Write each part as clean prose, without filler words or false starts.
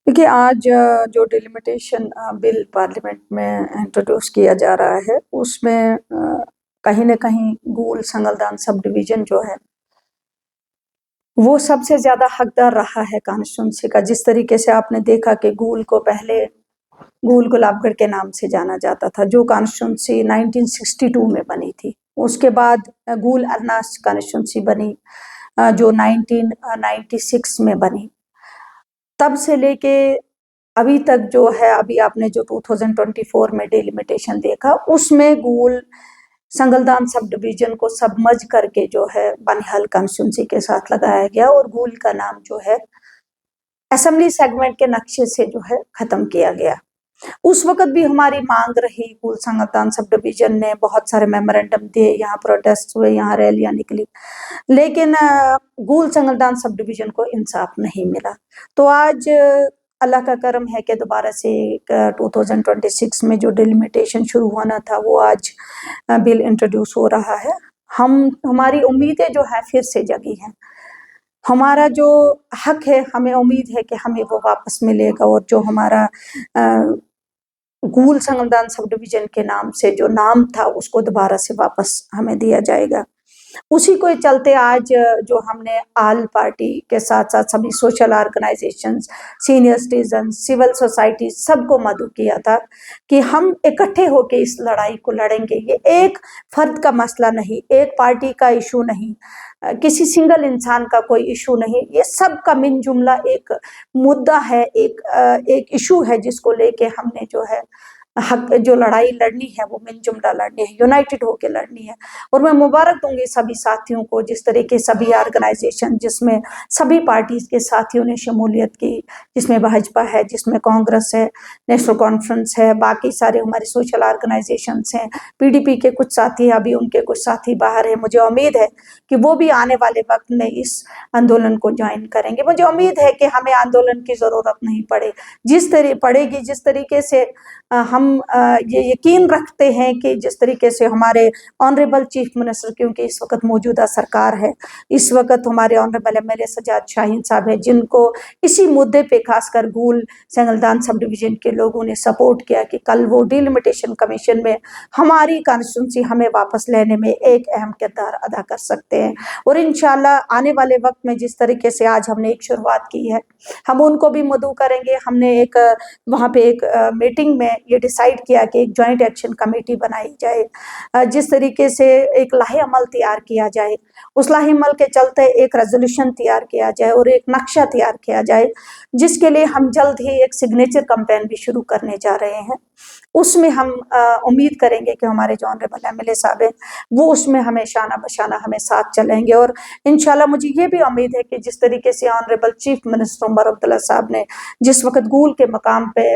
देखिए आज जो डिलिमिटेशन बिल पार्लियामेंट में इंट्रोड्यूस किया जा रहा है उसमें कहीं न कहीं गूल संगलदान सब डिवीज़न जो है वो सबसे ज़्यादा हकदार रहा है कॉन्स्टिट्यूंसी का। जिस तरीके से आपने देखा कि गूल को पहले गूल गुलाबगढ़ के नाम से जाना जाता था, जो कॉन्स्टिट्यूंसी 1962 में बनी थी। उसके बाद गूल अरनास कॉन्स्टिट्यूंसी बनी जो 1996 में बनी। तब से लेके अभी तक जो है, अभी आपने जो 2024 में डिलिमिटेशन देखा उसमें गूल संगलदान सब डिवीजन को सबमर्ज करके जो है बनिहाल कॉन्स्टिट्यूंसी के साथ लगाया गया और गूल का नाम जो है असेंबली सेगमेंट के नक्शे से जो है खत्म किया गया। उस वक्त भी हमारी मांग रही, गूल संगलदान सब डिवीजन ने बहुत सारे मेमोरेंडम दिए, यहाँ प्रोटेस्ट हुए, यहाँ रैलियां निकली, लेकिन गूल संगलदान सब डिवीजन को इंसाफ नहीं मिला। तो आज अल्लाह का करम है कि दोबारा से 2026 में जो डिलिमिटेशन शुरू होना था वो आज बिल इंट्रोड्यूस हो रहा है। हमारी उम्मीदें जो है फिर से जगी हैं। हमारा जो हक है, हमें उम्मीद है कि हमें वो वापस मिलेगा और जो हमारा गूल संगलदान सब डिवीजन के नाम से जो नाम था उसको दोबारा से वापस हमें दिया जाएगा। उसी को चलते आज जो हमने आल पार्टी के साथ साथ सभी social organisations, senior citizen, civil society सबको मदऊ किया था कि हम इकट्ठे होकर इस लड़ाई को लड़ेंगे। ये एक फर्द का मसला नहीं, एक पार्टी का इशू नहीं, किसी सिंगल इंसान का कोई इशू नहीं, ये सब का मिन जुमला एक मुद्दा है, एक इशू है जिसको लेके हमने जो है हक जो लड़ाई लड़नी है वो मिल जुमला लड़नी है, यूनाइटेड होकर लड़नी है। और मैं मुबारक दूंगी सभी साथियों को, जिस तरीके सभी ऑर्गेनाइजेशन जिसमें सभी पार्टीज के साथियों ने शमूलियत की, जिसमें भाजपा है, जिसमें कांग्रेस है, नेशनल कॉन्फ्रेंस है, बाकी सारे हमारे सोशल ऑर्गेनाइजेशन हैं, पीडीपी के कुछ साथी, अभी उनके कुछ साथी बाहर है। मुझे उम्मीद है कि वो भी आने वाले वक्त में इस आंदोलन को ज्वाइन करेंगे। मुझे उम्मीद है कि हमें आंदोलन की जरूरत नहीं पड़ेगी, जिस तरीके से हम ये यकीन रखते हैं कि जिस तरीके से हमारे ऑनरेबल चीफ मिनिस्टर, क्योंकि इस वक्त मौजूदा सरकार है, इस वक्त हमारे ऑनरेबल एमएलए सजाद शाहीन साहब है, जिनको इसी मुद्दे पे खासकर गूल संगलदान सब डिवीजन के लोगों ने सपोर्ट किया कि कल वो डिलिमिटेशन कमीशन में हमारी कॉन्स्टिट्यूंसी हमें वापस लेने में एक अहम किरदार अदा कर सकते हैं। और इंशाल्लाह आने वाले वक्त में जिस तरीके से आज हमने एक शुरुआत की है, हम उनको भी मदऊ करेंगे। हमने एक वहाँ पे एक मीटिंग में ये डिसाइड किया कि एक जॉइंट एक्शन कमेटी बनाई जाए, जिस तरीके से एक लाहे अमल तैयार किया जाए, उस लाहे अमल के चलते एक रेजोल्यूशन तैयार किया जाए और एक नक्शा तैयार किया जाए, जिसके लिए हम जल्द ही एक सिग्नेचर कैंपेन भी शुरू करने जा रहे हैं। उसमें हम उम्मीद करेंगे कि हमारे जो ऑनरेबल एमएलए साहब हैं वो उसमें हमें शाना बशाना हमें साथ चलेंगे। और इंशाल्लाह मुझे ये भी उम्मीद है कि जिस तरीके से honourable chief minister Omar Abdullah साहब ने जिस वक्त गूल के मकाम पे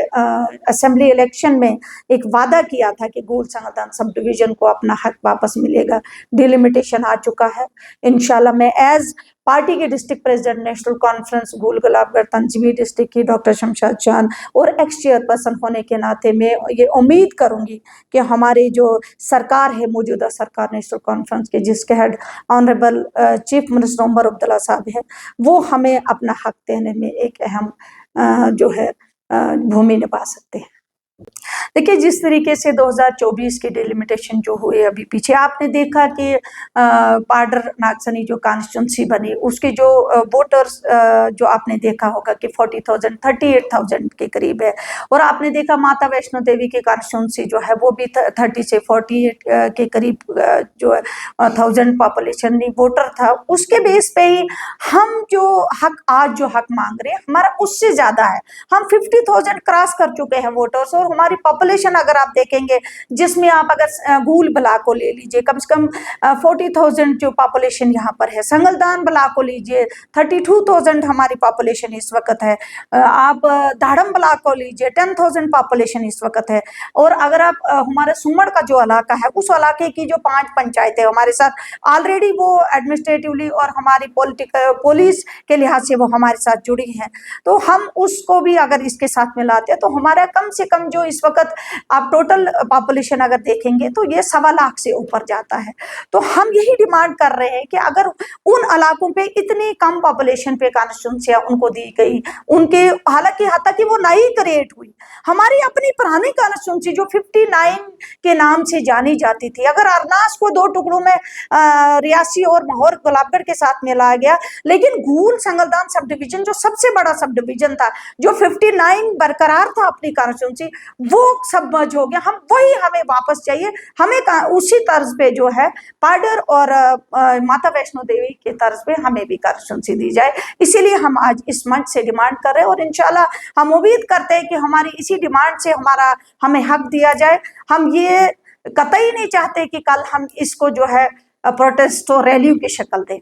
असेंबली इलेक्शन में एक वादा किया था कि गूल संगलदान सब डिवीजन को अपना हक वापस मिलेगा, डिलिमिटेशन आ चुका है। इंशाल्लाह मैं एज पार्टी के डिस्ट्रिक्ट प्रेसिडेंट नेशनल कॉन्फ्रेंस गूल गुलाबगढ़ तंजीमी डिस्ट्रिक्ट की डॉक्टर शमशाद चांद और एक्स चेयरपर्सन होने के नाते मैं ये उम्मीद करूंगी कि हमारी जो सरकार है, मौजूदा सरकार नेशनल कॉन्फ्रेंस के जिसके head honourable chief minister Omar Abdullah साहब है, वो हमें अपना हक देने में एक अहम जो है भूमि निभा सकते हैं। देखिए जिस तरीके से 2024 की डिलिमिटेशन जो हुए, अभी पीछे आपने देखा कि पाडर नागसनी जो कॉन्स्टिट्यूंसी बनी उसके जो वोटर्स जो आपने देखा होगा कि 38,000 के करीब है। और आपने देखा माता वैष्णो देवी की कॉन्स्टिट्यूंसी जो है वो भी 30 से 48 के करीब जो है 1000 पॉपुलेशन वोटर था। उसके बेस पे ही हम जो हक आज जो हक मांग रहे हैं हमारा उससे ज्यादा है। हम 50,000 क्रॉस कर चुके हैं वोटर्स। और हमारी पॉपुलेशन अगर आप देखेंगे, जिसमें आप अगर गूल ब्लॉक को ले लीजिए, कम से कम 40,000 जो पॉपुलेशन यहाँ पर है। संगलदान ब्लॉक को लीजिए 32,000 हमारी पॉपुलेशन इस वक्त है। आप दाड़म ब्लॉक को लीजिए 10,000 पॉपुलेशन इस वक्त है। और अगर आप हमारे सुमड़ का जो इलाका है उस इलाके की जो 5 पंचायतें हमारे साथ ऑलरेडी वो एडमिनिस्ट्रेटिवली और हमारी पुलिस के लिहाज से वो हमारे साथ जुड़ी हैं, तो हम उसको भी अगर इसके साथ मिलाते हैं तो हमारा कम से कम जो इस वक्त आप टोटल पॉपुलेशन अगर देखेंगे तो ये 1.25 लाख से ऊपर जाता है। तो हम यही डिमांड कर रहे हैं कि अगर उन इलाकों पे इतनी कम पॉपुलेशन पे कॉन्स्टिट्यूंसियां उनको दी गई, उनके हालांकि यहाँ तक कि वो नई क्रिएट हुई, हमारी अपनी पुरानी कॉन्स्टिट्यूंसी जो 59 के नाम से जानी जाती थी, अगर अरनास को 2 टुकड़ों में रियासी और माहौर गुलाबगढ़ के साथ मिलाया गया, लेकिन घूल संगलदान सब डिवीजन जो सबसे बड़ा सब डिवीजन था, जो 59 बरकरार था अपनी कॉन्स्टिट्यूंसी, वो सब मर्ज हो गया। हम वही हमें वापस चाहिए, हमें उसी तर्ज पे जो है पाडर और माता वैष्णो देवी के तर्ज पे हमें भी कॉन्स्टिट्यूंसी दी जाए। इसीलिए हम आज इस मंच से डिमांड कर रहे हैं और इंशाल्लाह हम उम्मीद करते हैं कि हमारी इसी डिमांड से हमें हक दिया जाए। हम ये कतई नहीं चाहते कि कल हम इसको जो है प्रोटेस्ट और रैलियों की शक्ल दें।